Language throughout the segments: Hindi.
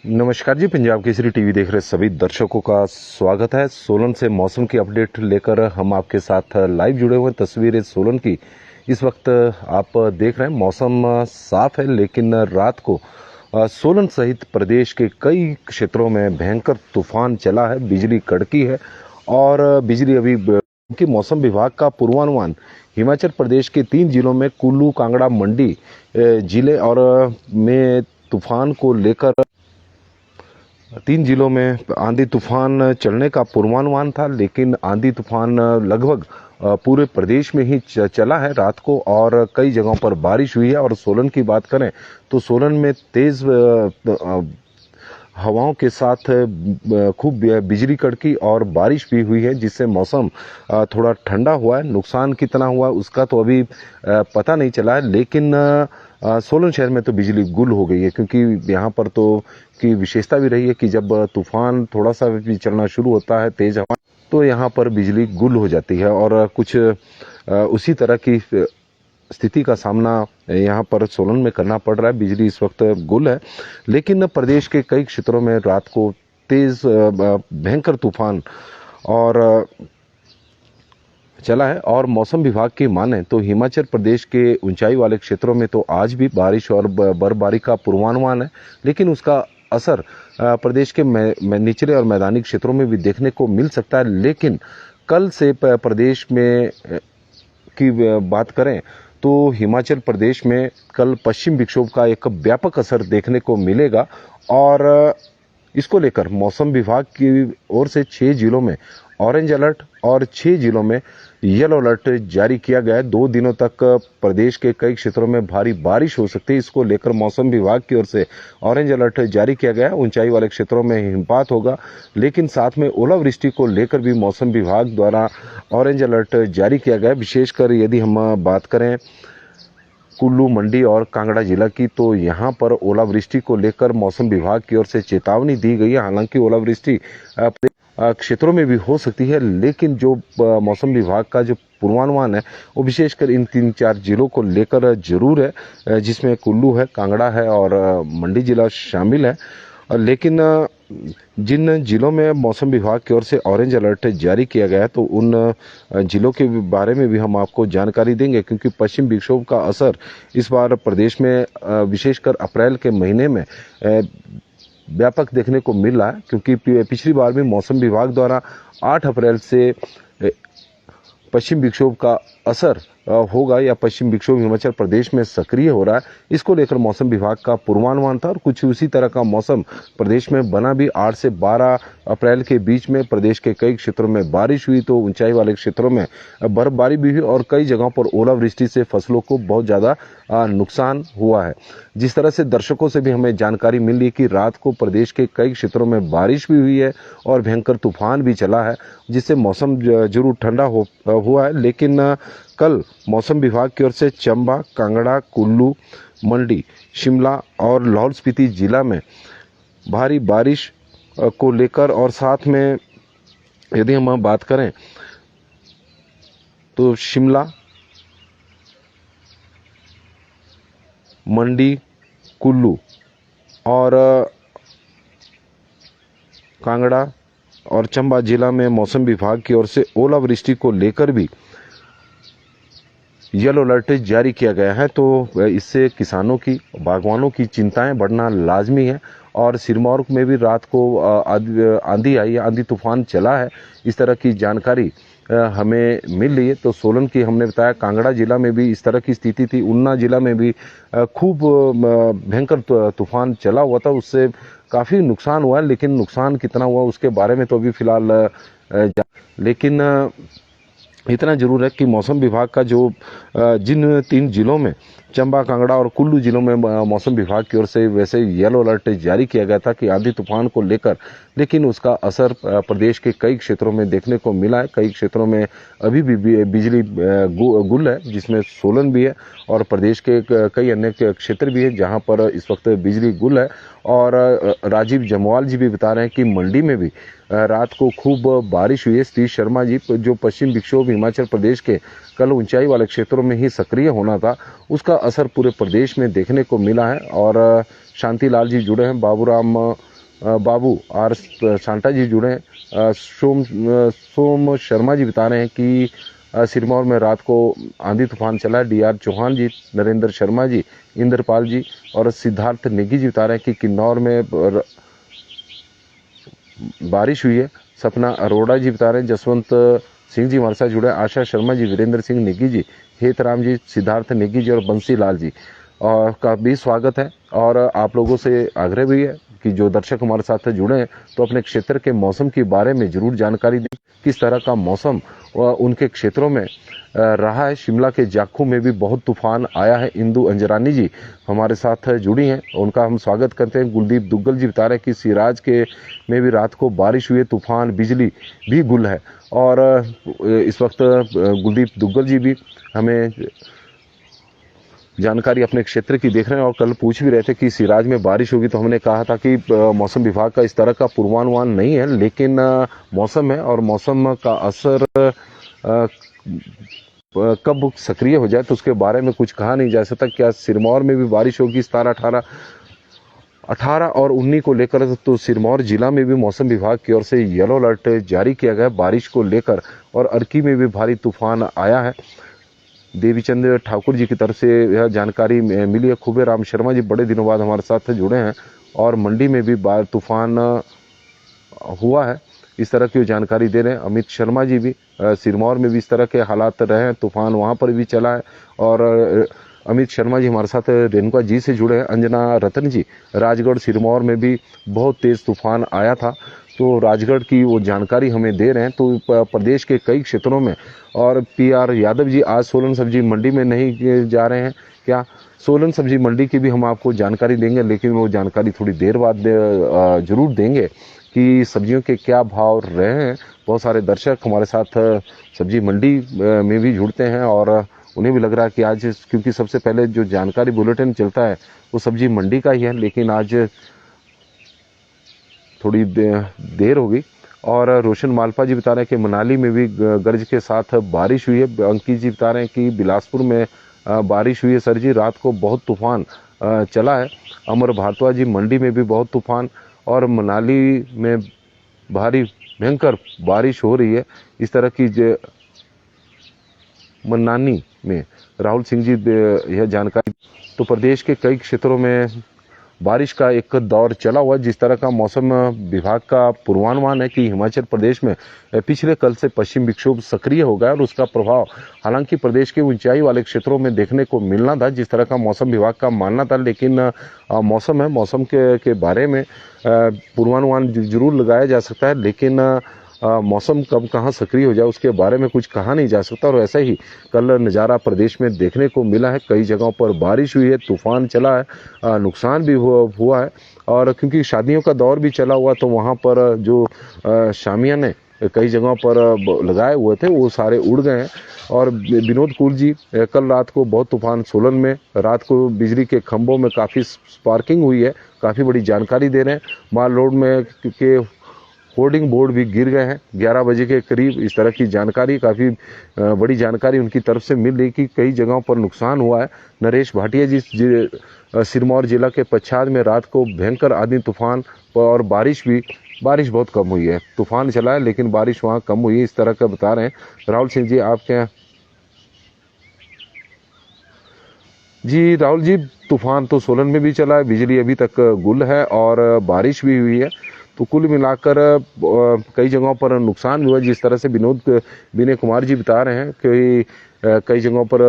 नमस्कार जी। पंजाब केसरी टीवी देख रहे सभी दर्शकों का स्वागत है। सोलन से मौसम की अपडेट लेकर हम आपके साथ लाइव जुड़े हुए। तस्वीरें सोलन की इस वक्त आप देख रहे हैं। मौसम साफ है, लेकिन रात को सोलन सहित प्रदेश के कई क्षेत्रों में भयंकर तूफान चला है, बिजली कड़की है और बिजली अभी की मौसम विभाग का पूर्वानुमान हिमाचल प्रदेश के 3 जिलों में कुल्लू, कांगड़ा, मंडी जिले और में तूफान को लेकर 3 जिलों में आंधी तूफान चलने का पूर्वानुमान था, लेकिन आंधी तूफान लगभग पूरे प्रदेश में ही चला है रात को और कई जगहों पर बारिश हुई है। और सोलन की बात करें तो सोलन में तेज हवाओं के साथ खूब बिजली कड़की और बारिश भी हुई है, जिससे मौसम थोड़ा ठंडा हुआ है। नुकसान कितना हुआ उसका तो अभी पता नहीं चला है, लेकिन सोलन शहर में तो बिजली गुल हो गई है, क्योंकि यहाँ पर तो की विशेषता भी रही है कि जब तूफान थोड़ा सा भी चलना शुरू होता है, तेज हवा, तो यहाँ पर बिजली गुल हो जाती है और कुछ उसी तरह की स्थिति का सामना यहाँ पर सोलन में करना पड़ रहा है। बिजली इस वक्त गुल है, लेकिन प्रदेश के कई क्षेत्रों में रात को तेज भयंकर तूफान और चला है। और मौसम विभाग की माने तो हिमाचल प्रदेश के ऊंचाई वाले क्षेत्रों में तो आज भी बारिश और बर्फबारी का पूर्वानुमान है, लेकिन उसका असर प्रदेश के निचले और मैदानी क्षेत्रों में भी देखने को मिल सकता है। लेकिन कल से प्रदेश में की बात करें तो हिमाचल प्रदेश में कल पश्चिम विक्षोभ का एक व्यापक असर देखने को मिलेगा और इसको लेकर मौसम विभाग की ओर से 6 जिलों में ऑरेंज अलर्ट और 6 जिलों में येलो अलर्ट जारी किया गया है। 2 दिनों तक प्रदेश के कई क्षेत्रों में भारी बारिश हो सकती है। इसको लेकर मौसम विभाग की ओर से ऑरेंज अलर्ट जारी किया गया है। ऊंचाई वाले क्षेत्रों में हिमपात होगा, लेकिन साथ में ओलावृष्टि को लेकर भी मौसम विभाग द्वारा ऑरेंज अलर्ट जारी किया गया है। विशेषकर यदि हम बात करें कुल्लू, मंडी और कांगड़ा जिला की, तो यहाँ पर ओलावृष्टि को लेकर मौसम विभाग की ओर से चेतावनी दी गई है। हालांकि ओलावृष्टि क्षेत्रों में भी हो सकती है, लेकिन जो मौसम विभाग का जो पूर्वानुमान है वो विशेषकर इन 3-4 जिलों को लेकर जरूर है, जिसमें कुल्लू है, कांगड़ा है और मंडी जिला शामिल है। लेकिन जिन जिलों में मौसम विभाग की ओर से ऑरेंज अलर्ट जारी किया गया है, तो उन जिलों के बारे में भी हम आपको जानकारी देंगे, क्योंकि पश्चिम विक्षोभ का असर इस बार प्रदेश में विशेषकर अप्रैल के महीने में व्यापक देखने को मिल रहा है। क्योंकि पिछली बार भी मौसम विभाग द्वारा 8 अप्रैल से पश्चिम विक्षोभ का असर होगा या पश्चिम विक्षोभ हिमाचल प्रदेश में सक्रिय हो रहा है, इसको लेकर मौसम विभाग का पूर्वानुमान था और कुछ उसी तरह का मौसम प्रदेश में बना भी। 8 से 12 अप्रैल के बीच में प्रदेश के कई क्षेत्रों में बारिश हुई, तो ऊंचाई वाले क्षेत्रों में बर्फबारी भी हुई और कई जगहों पर ओलावृष्टि से फसलों को बहुत ज़्यादा नुकसान हुआ है। जिस तरह से दर्शकों से भी हमें जानकारी मिल रही है कि रात को प्रदेश के कई क्षेत्रों में बारिश भी हुई है और भयंकर तूफान भी चला है, जिससे मौसम जरूर ठंडा हुआ है। लेकिन कल मौसम विभाग की ओर से चंबा, कांगड़ा, कुल्लू, मंडी, शिमला और लाहौल स्पीति जिला में भारी बारिश को लेकर और साथ में यदि हम बात करें तो शिमला, मंडी, कुल्लू और कांगड़ा और चंबा जिला में मौसम विभाग की ओर से ओलावृष्टि को लेकर भी येलो अलर्ट जारी किया गया है। तो इससे किसानों की, बागवानों की चिंताएं बढ़ना लाजमी है। और सिरमौर में भी रात को आंधी आई, आंधी तूफान चला है, इस तरह की जानकारी हमें मिल रही है। तो सोलन की हमने बताया, कांगड़ा जिला में भी इस तरह की स्थिति थी, ऊना जिला में भी खूब भयंकर तूफान चला हुआ था, उससे काफ़ी नुकसान हुआ है। लेकिन नुकसान कितना हुआ उसके बारे में तो अभी फिलहाल लेकिन इतना जरूर है कि मौसम विभाग का जो जिन 3 जिलों में चंबा, कांगड़ा और कुल्लू जिलों में मौसम विभाग की ओर से वैसे येलो अलर्ट जारी किया गया था कि आंधी तूफान को लेकर, लेकिन उसका असर प्रदेश के कई क्षेत्रों में देखने को मिला है। कई क्षेत्रों में अभी भी बिजली गुल है, जिसमें सोलन भी है और प्रदेश के कई अन्य क्षेत्र भी है जहां पर इस वक्त बिजली गुल है। और राजीव जमवाल जी भी बता रहे हैं कि मंडी में भी रात को खूब बारिश हुई है। सतीश शर्मा जी, जो पश्चिम विक्षोभ हिमाचल प्रदेश के कल ऊंचाई वाले क्षेत्रों में ही सक्रिय होना था, उसका असर पूरे प्रदेश में देखने को मिला है। और शांतिलाल जी जुड़े हैं, बाबूराम बाबू आर सांटा जी जुड़े हैं। सोम शर्मा जी बता रहे हैं कि सिरमौर में रात को आंधी तूफान चला। डीआर चौहान जी, नरेंद्र शर्मा जी, इंद्रपाल जी और सिद्धार्थ नेगी जी बता रहे हैं कि किन्नौर में बारिश हुई है। सपना अरोड़ा जी बता रहे हैं। जसवंत सिंह जी हमारे साथ जुड़े। आशा शर्मा जी, वीरेंद्र सिंह नेगी जी, हेतराम जी, सिद्धार्थ नेगी जी और बंसी लाल जी और का भी स्वागत है। और आप लोगों से आग्रह भी है कि जो दर्शक हमारे साथ जुड़े हैं तो अपने क्षेत्र के मौसम के बारे में जरूर जानकारी दें। किस तरह का मौसम उनके क्षेत्रों में रहा है। शिमला के जाखू में भी बहुत तूफान आया है। इंदु अंजरानी जी हमारे साथ जुड़ी हैं, उनका हम स्वागत करते हैं। गुलदीप दुग्गल जी बता रहे हैं कि सिराज के में भी रात को बारिश हुई है, तूफान बिजली भी गुल है। और इस वक्त गुलदीप दुग्गल जी भी हमें जानकारी अपने क्षेत्र की देख रहे हैं और कल पूछ भी रहे थे कि सिराज में बारिश होगी, तो हमने कहा था कि मौसम विभाग का इस तरह का पूर्वानुमान नहीं है, लेकिन मौसम है और मौसम का असर कब सक्रिय हो जाए तो उसके बारे में कुछ कहा नहीं जा सकता। क्या सिरमौर में भी बारिश होगी 17, 18 और 19 को लेकर, तो सिरमौर जिला में भी मौसम विभाग की ओर से येलो अलर्ट जारी किया गया बारिश को लेकर। और अर्की में भी भारी तूफान आया है। देवीचंद ठाकुर जी की तरफ से यह जानकारी मिली है। खुबे राम शर्मा जी बड़े दिनों बाद हमारे साथ जुड़े हैं और मंडी में भी तूफान हुआ है, इस तरह की जानकारी दे रहे हैं। अमित शर्मा जी भी सिरमौर में भी इस तरह के हालात रहे हैं, तूफान वहां पर भी चला है। और अमित शर्मा जी हमारे साथ रेणुका जी से जुड़े हैं। अंजना रतन जी राजगढ़ सिरमौर में भी बहुत तेज तूफान आया था, तो राजगढ़ की वो जानकारी हमें दे रहे हैं। तो प्रदेश के कई क्षेत्रों में। और पीआर यादव जी आज सोलन सब्जी मंडी में नहीं जा रहे हैं क्या? सोलन सब्जी मंडी की भी हम आपको जानकारी देंगे, लेकिन वो जानकारी थोड़ी देर बाद जरूर देंगे कि सब्जियों के क्या भाव रहे हैं। बहुत सारे दर्शक हमारे साथ सब्जी मंडी में भी जुड़ते हैं और उन्हें भी लग रहा है कि आज, क्योंकि सबसे पहले जो जानकारी बुलेटिन चलता है वो सब्जी मंडी का ही है, लेकिन आज थोड़ी देर हो गई। और रोशन मालपा जी बता रहे हैं कि मनाली में भी गरज के साथ बारिश हुई है। अंकित जी बता रहे हैं कि बिलासपुर में बारिश हुई है सर जी, रात को बहुत तूफान चला है। अमर भारद्वाज जी मंडी में भी बहुत तूफान और मनाली में भारी भयंकर बारिश हो रही है, इस तरह की मन्नानी में राहुल सिंह जी यह जानकारी। तो प्रदेश के कई क्षेत्रों में बारिश का एक दौर चला हुआ। जिस तरह का मौसम विभाग का पूर्वानुमान है कि हिमाचल प्रदेश में पिछले कल से पश्चिम विक्षोभ सक्रिय हो गया और उसका प्रभाव हालांकि प्रदेश के ऊंचाई वाले क्षेत्रों में देखने को मिलना था, जिस तरह का मौसम विभाग का मानना था। लेकिन मौसम है, मौसम के बारे में पूर्वानुमान जरूर लगाया जा सकता है, लेकिन मौसम कब कहाँ सक्रिय हो जाए उसके बारे में कुछ कहा नहीं जा सकता। और ऐसा ही कल नज़ारा प्रदेश में देखने को मिला है। कई जगहों पर बारिश हुई है, तूफान चला है, नुकसान भी हुआ है। और क्योंकि शादियों का दौर भी चला हुआ, तो वहाँ पर जो शामियाने कई जगहों पर लगाए हुए थे वो सारे उड़ गए हैं। और विनोद कुल जी कल रात को बहुत तूफान सोलन में रात को बिजली के खंभों में काफ़ी स्पार्किंग हुई है, काफ़ी बड़ी जानकारी दे रहे हैं। माल रोड में के होर्डिंग बोर्ड भी गिर गए हैं 11 बजे के करीब, इस तरह की जानकारी, काफ़ी बड़ी जानकारी उनकी तरफ से मिल रही कि कई जगहों पर नुकसान हुआ है। नरेश भाटिया जी सिरमौर जिला के पच्छाद में रात को भयंकर आंधी तूफान और बारिश बहुत कम हुई है। तूफान चला है लेकिन बारिश वहाँ कम हुई है, इस तरह का बता रहे हैं। राहुल सिंह जी आपके यहाँ? जी राहुल जी, तूफान तो सोलन में भी चला है, बिजली अभी तक गुल है और बारिश भी हुई है। तो कुल मिलाकर कई जगहों पर नुकसान भी हुआ। जिस तरह से विनय कुमार जी बता रहे हैं कि कई जगहों पर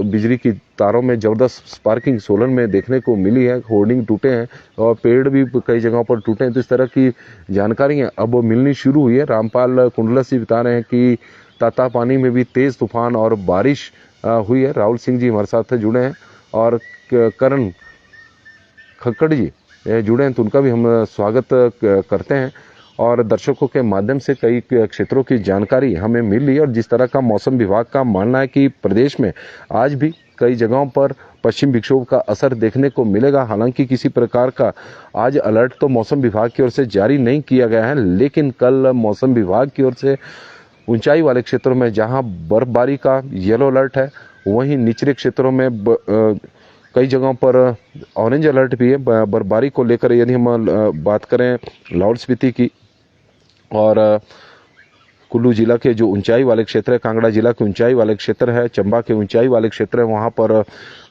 बिजली की तारों में ज़बरदस्त स्पार्किंग सोलन में देखने को मिली है, होर्डिंग टूटे हैं और पेड़ भी कई जगहों पर टूटे हैं। तो इस तरह की जानकारियाँ अब मिलनी शुरू हुई है। रामपाल कुंडलस जी बता रहे हैं कि तातापानी में भी तेज़ तूफान और बारिश हुई है। राहुल सिंह जी हमारे साथ जुड़े हैं और करण खक्कड़ जी जुड़े हैं, तो उनका भी हम स्वागत करते हैं। और दर्शकों के माध्यम से कई क्षेत्रों की जानकारी हमें मिल रही है। और जिस तरह का मौसम विभाग का मानना है कि प्रदेश में आज भी कई जगहों पर पश्चिम विक्षोभ का असर देखने को मिलेगा। हालांकि किसी प्रकार का आज अलर्ट तो मौसम विभाग की ओर से जारी नहीं किया गया है, लेकिन कल मौसम विभाग की ओर से ऊंचाई वाले क्षेत्रों में जहां बर्फबारी का येलो अलर्ट है, वहीं निचले क्षेत्रों में कई जगहों पर ऑरेंज अलर्ट भी है बर्फबारी को लेकर। यदि हम बात करें लाहौल स्पीति की और कुल्लू जिला के जो ऊंचाई वाले क्षेत्र है, कांगड़ा जिला के ऊंचाई वाले क्षेत्र है, चंबा के ऊंचाई वाले क्षेत्र है, वहाँ पर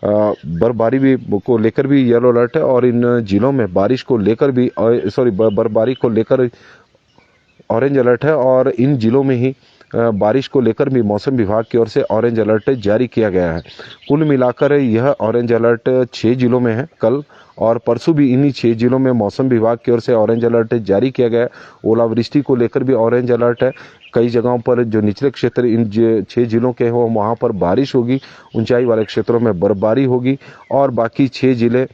बर्फबारी भी को लेकर भी येलो अलर्ट है। और इन जिलों में बारिश को लेकर भी बर्फबारी को लेकर ऑरेंज अलर्ट है। और इन जिलों में ही बारिश को लेकर भी मौसम विभाग की ओर से ऑरेंज अलर्ट जारी किया गया है। कुल मिलाकर यह ऑरेंज अलर्ट 6 जिलों में है। कल और परसों भी इन्हीं 6 जिलों में मौसम विभाग की ओर से ऑरेंज अलर्ट जारी किया गया है। ओलावृष्टि को लेकर भी ऑरेंज अलर्ट है। कई जगहों पर जो निचले क्षेत्र इन 6 जिलों के हो वहाँ पर बारिश होगी, ऊंचाई वाले क्षेत्रों में बर्फबारी होगी। और बाकी 6 जिले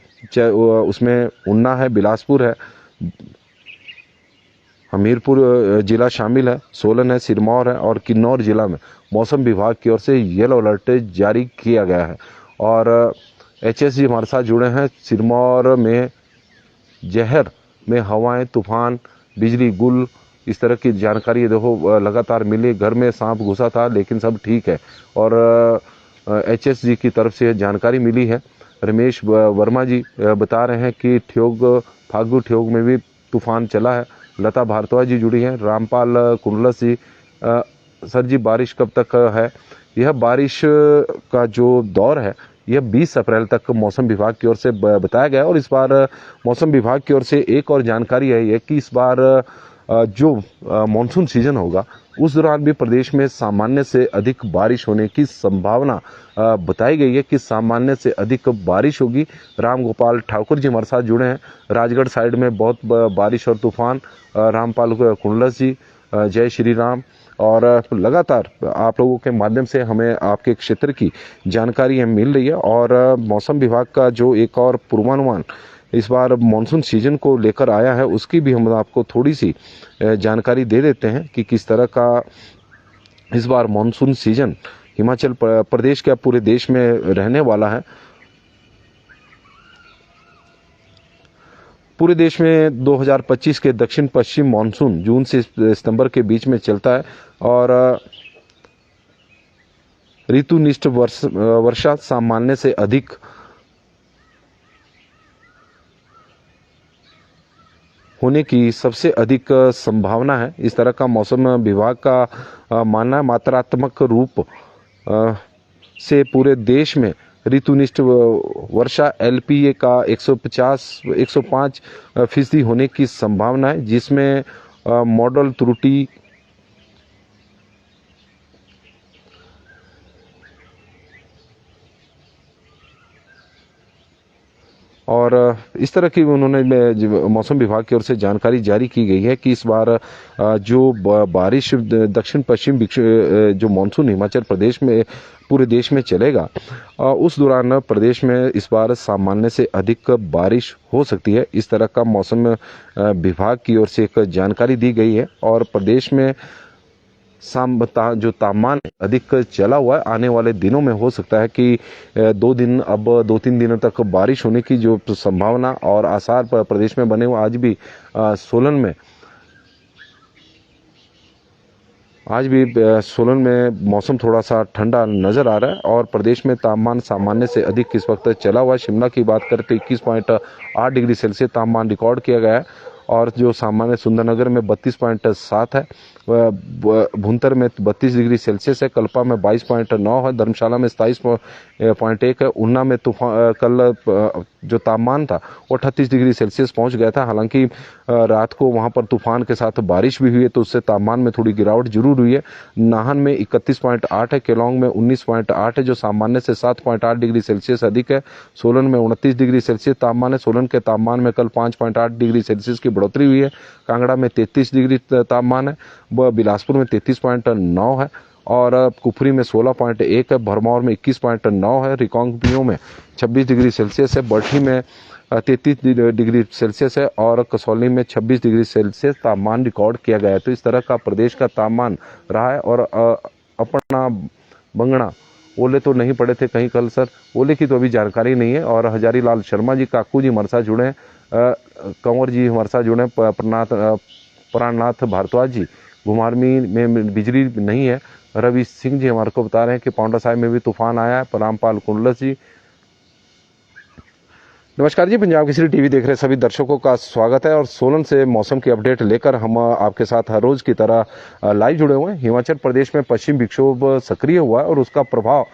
उसमें ऊना है, बिलासपुर है, हमीरपुर जिला शामिल है, सोलन है, सिरमौर है और किन्नौर जिला में मौसम विभाग की ओर से येलो अलर्ट जारी किया गया है। और HSG हमारे साथ जुड़े हैं। सिरमौर में जहर में हवाएं, तूफान, बिजली, गुल, इस तरह की जानकारी देखो लगातार मिली। घर में सांप घुसा था लेकिन सब ठीक है। और HSG की तरफ से जानकारी मिली है। रमेश वर्मा जी बता रहे हैं कि फागू ठियोग में भी तूफान चला है। लता भारद्वाज जी जुड़ी हैं। रामपाल कुंडलस जी, सर जी बारिश कब तक है? यह बारिश का जो दौर है यह 20 अप्रैल तक मौसम विभाग की ओर से बताया गया है। और इस बार मौसम विभाग की ओर से एक और जानकारी है ये कि इस बार जो मानसून सीजन होगा उस दौरान भी प्रदेश में सामान्य से अधिक बारिश होने की संभावना बताई गई है कि सामान्य से अधिक बारिश होगी। राम गोपाल ठाकुर जी हमारे साथ जुड़े हैं। राजगढ़ साइड में बहुत बारिश और तूफान। रामपाल कुंडलस जी, जय श्री राम। और लगातार आप लोगों के माध्यम से हमें आपके क्षेत्र की जानकारी मिल रही है। और मौसम विभाग का जो एक और पूर्वानुमान इस बार मानसून सीजन को लेकर आया है उसकी भी हम आपको थोड़ी सी जानकारी दे देते हैं कि किस तरह का इस बार मानसून सीजन हिमाचल प्रदेश का पूरे देश में रहने वाला है। पूरे देश में 2025 के दक्षिण पश्चिम मानसून जून से सितंबर के बीच में चलता है। और ऋतुनिष्ठ वर्षा सामान्य से अधिक होने की सबसे अधिक संभावना है। इस तरह का मौसम विभाग का मानना है। मात्रात्मक रूप से पूरे देश में ऋतुनिष्ठ वर्षा LPA का 105% होने की संभावना है, जिसमें मॉडल त्रुटि और इस तरह की उन्होंने मौसम विभाग की ओर से जानकारी जारी की गई है कि इस बार जो बारिश दक्षिण पश्चिम जो मानसून हिमाचल प्रदेश में पूरे देश में चलेगा उस दौरान प्रदेश में इस बार सामान्य से अधिक बारिश हो सकती है। इस तरह का मौसम विभाग की ओर से एक जानकारी दी गई है। और प्रदेश में जो तापमान अधिक चला हुआ है, आने वाले दिनों में हो सकता है कि 2-3 दिनों तक बारिश होने की जो संभावना और आसार प्रदेश में बने हुए। आज भी सोलन में मौसम थोड़ा सा ठंडा नज़र आ रहा है। और प्रदेश में तापमान सामान्य से अधिक इस वक्त चला हुआ है। शिमला की बात करें तो 21.8 डिग्री सेल्सियस तापमान रिकॉर्ड किया गया है। और जो सामान्य सुंदरनगर में 32.7 है, भुंतर में 32 डिग्री सेल्सियस है, कल्पा में 22.9 है, धर्मशाला में 27.1 है। ऊना में कल जो तापमान था वो 38 डिग्री सेल्सियस पहुंच गया था। हालांकि रात को वहां पर तूफान के साथ बारिश भी हुई है तो उससे तापमान में थोड़ी गिरावट जरूर हुई है। नाहन में 31.8 है, केलोंग में 19.8 है जो सामान्य से 7.8 डिग्री सेल्सियस अधिक है। सोलन में 29 डिग्री सेल्सियस तापमान है। सोलन के तापमान में कल 5.8 डिग्री सेल्सियस की बढ़ोतरी हुई है। कांगड़ा में 33 डिग्री तापमान है, बिलासपुर में 33.9 है और कुफरी में 16.1 है, भरमौर में 21.9 है, रिकांगपिओ में 26 डिग्री सेल्सियस है, बरठी में 33 डिग्री सेल्सियस है और कसौली में 26 डिग्री सेल्सियस तापमान रिकॉर्ड किया गया है। तो इस तरह का प्रदेश का तापमान रहा है। और अपना बंगड़ा ओले तो नहीं पड़े थे कहीं कल सर, ओले की तो अभी जानकारी नहीं है। और हजारी लाल शर्मा जी, काकू जी हमारे साथ जुड़े हैं, कंवर जी हमारे साथ जुड़े हैं, प्राणनाथ भारद्वाज जी, घुमारवी में बिजली नहीं है। रवि सिंह जी हमारे को बता रहे हैं कि पाउंडा साहिब में भी तूफान आया है। रामपाल कुंडलस जी, नमस्कार जी, पंजाब केसरी टीवी देख रहे सभी दर्शकों का स्वागत है और सोलन से मौसम की अपडेट लेकर हम आपके साथ हर रोज की तरह लाइव जुड़े हुए हैं। हिमाचल प्रदेश में पश्चिम विक्षोभ सक्रिय हुआ है और उसका प्रभाव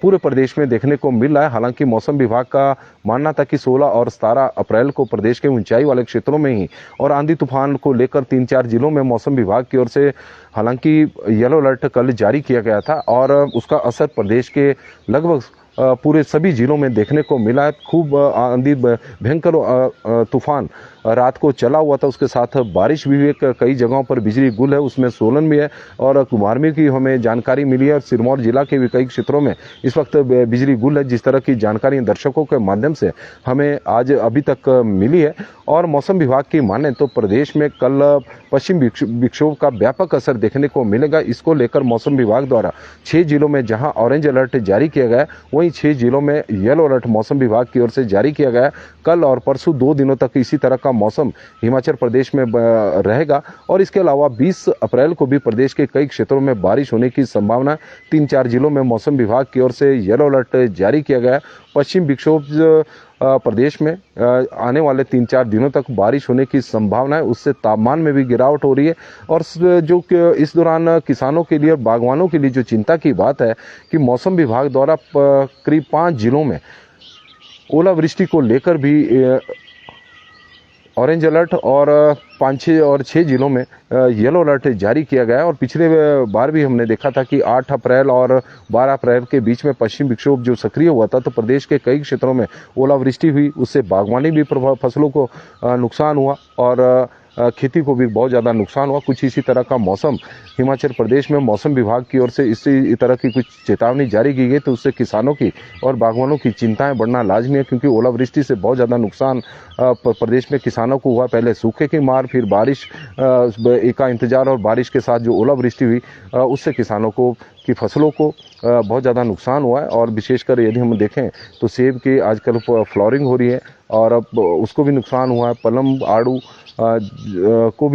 पूरे प्रदेश में देखने को मिल रहा है। हालांकि मौसम विभाग का मानना था कि 16 और 17 अप्रैल को प्रदेश के ऊंचाई वाले क्षेत्रों में ही और आंधी तूफान को लेकर 3-4 जिलों में मौसम विभाग की ओर से हालांकि येलो अलर्ट कल जारी किया गया था और उसका असर प्रदेश के लगभग पूरे सभी जिलों में देखने को मिला है। खूब आंधी भयंकर तूफान रात को चला हुआ था, उसके साथ बारिश भी हुई, कई जगहों पर बिजली गुल है, उसमें सोलन भी है और कुमारमी की हमें जानकारी मिली है और सिरमौर जिला के भी कई क्षेत्रों में इस वक्त बिजली गुल है। जिस तरह की जानकारी दर्शकों के माध्यम से हमें आज अभी तक मिली है और मौसम विभाग की माने तो प्रदेश में कल पश्चिम विक्षोभ का व्यापक असर देखने को मिलेगा। इसको लेकर मौसम विभाग द्वारा 6 जिलों में जहां ऑरेंज अलर्ट जारी किया गया है, वहीं 6 जिलों में येलो अलर्ट मौसम विभाग की ओर से जारी किया गया है। कल और परसों 2 दिनों तक इसी तरह का मौसम हिमाचल प्रदेश में रहेगा और इसके अलावा 20 अप्रैल को भी प्रदेश के कई क्षेत्रों में बारिश होने की संभावना है। 3-4 जिलों में मौसम विभाग की ओर से येलो अलर्ट जारी किया गया है। पश्चिम विक्षोभ प्रदेश में आने वाले 3-4 दिनों तक बारिश होने की संभावना है, उससे तापमान में भी गिरावट हो रही है और जो इस दौरान किसानों के लिए और बागवानों के लिए जो चिंता की बात है कि मौसम विभाग द्वारा करीब 5 जिलों में ओलावृष्टि को लेकर भी ऑरेंज अलर्ट और 5-6 और 6 जिलों में येलो अलर्ट जारी किया गया है। और पिछले बार भी हमने देखा था कि 8 अप्रैल और 12 अप्रैल के बीच में पश्चिम विक्षोभ जो सक्रिय हुआ था तो प्रदेश के कई क्षेत्रों में ओलावृष्टि हुई, उससे बागवानी भी फसलों को नुकसान हुआ और खेती को भी बहुत ज़्यादा नुकसान हुआ। कुछ इसी तरह का मौसम हिमाचल प्रदेश में मौसम विभाग की ओर से इसी तरह की कुछ चेतावनी जारी की गई, तो उससे किसानों की और बागवानों की चिंताएं बढ़ना लाजमी है, क्योंकि ओलावृष्टि से बहुत ज़्यादा नुकसान प्रदेश में किसानों को हुआ। पहले सूखे की मार, फिर बारिश का इंतजार और बारिश के साथ जो ओलावृष्टि हुई उससे किसानों की फसलों को बहुत ज़्यादा नुकसान हुआ है। और विशेषकर यदि हम देखें तो सेब की आजकल फ्लावरिंग हो रही है और अब उसको भी नुकसान हुआ है, पलम आड़ू को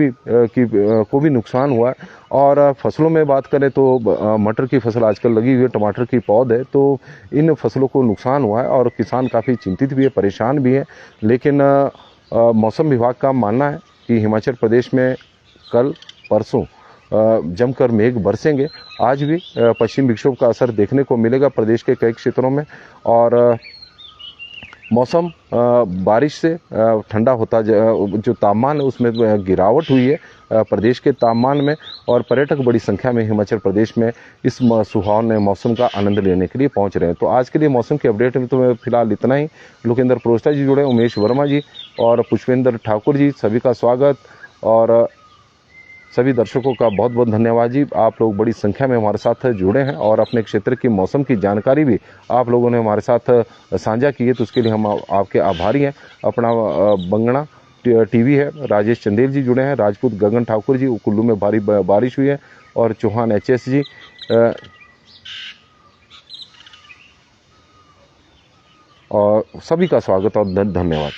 भी नुकसान हुआ है। और फसलों में बात करें तो मटर की फसल आजकल लगी हुई है, टमाटर की पौध है, तो इन फसलों को नुकसान हुआ है और किसान काफ़ी चिंतित भी है, परेशान भी है। लेकिन मौसम विभाग का मानना है कि हिमाचल प्रदेश में कल परसों जमकर मेघ बरसेंगे। आज भी पश्चिम विक्षोभ का असर देखने को मिलेगा प्रदेश के कई क्षेत्रों में और मौसम बारिश से ठंडा होता जो तापमान है उसमें गिरावट हुई है प्रदेश के तापमान में और पर्यटक बड़ी संख्या में हिमाचल प्रदेश में इस सुहावने मौसम का आनंद लेने के लिए पहुंच रहे हैं। तो आज के लिए मौसम की अपडेट में तो फिलहाल इतना ही। लोकेंद्र प्रोस्टा जी जुड़े, उमेश वर्मा जी और पुष्पेंद्र ठाकुर जी, सभी का स्वागत और सभी दर्शकों का बहुत बहुत धन्यवाद जी। आप लोग बड़ी संख्या में हमारे साथ जुड़े हैं और अपने क्षेत्र की मौसम की जानकारी भी आप लोगों ने हमारे साथ साझा की है, तो उसके लिए हम आपके आभारी हैं। अपना बंगड़ा टीवी है, राजेश चंदेल जी जुड़े हैं, राजपूत गगन ठाकुर जी, कुल्लू में भारी बारिश हुई है और चौहान HS जी और सभी का स्वागत और धन्यवाद।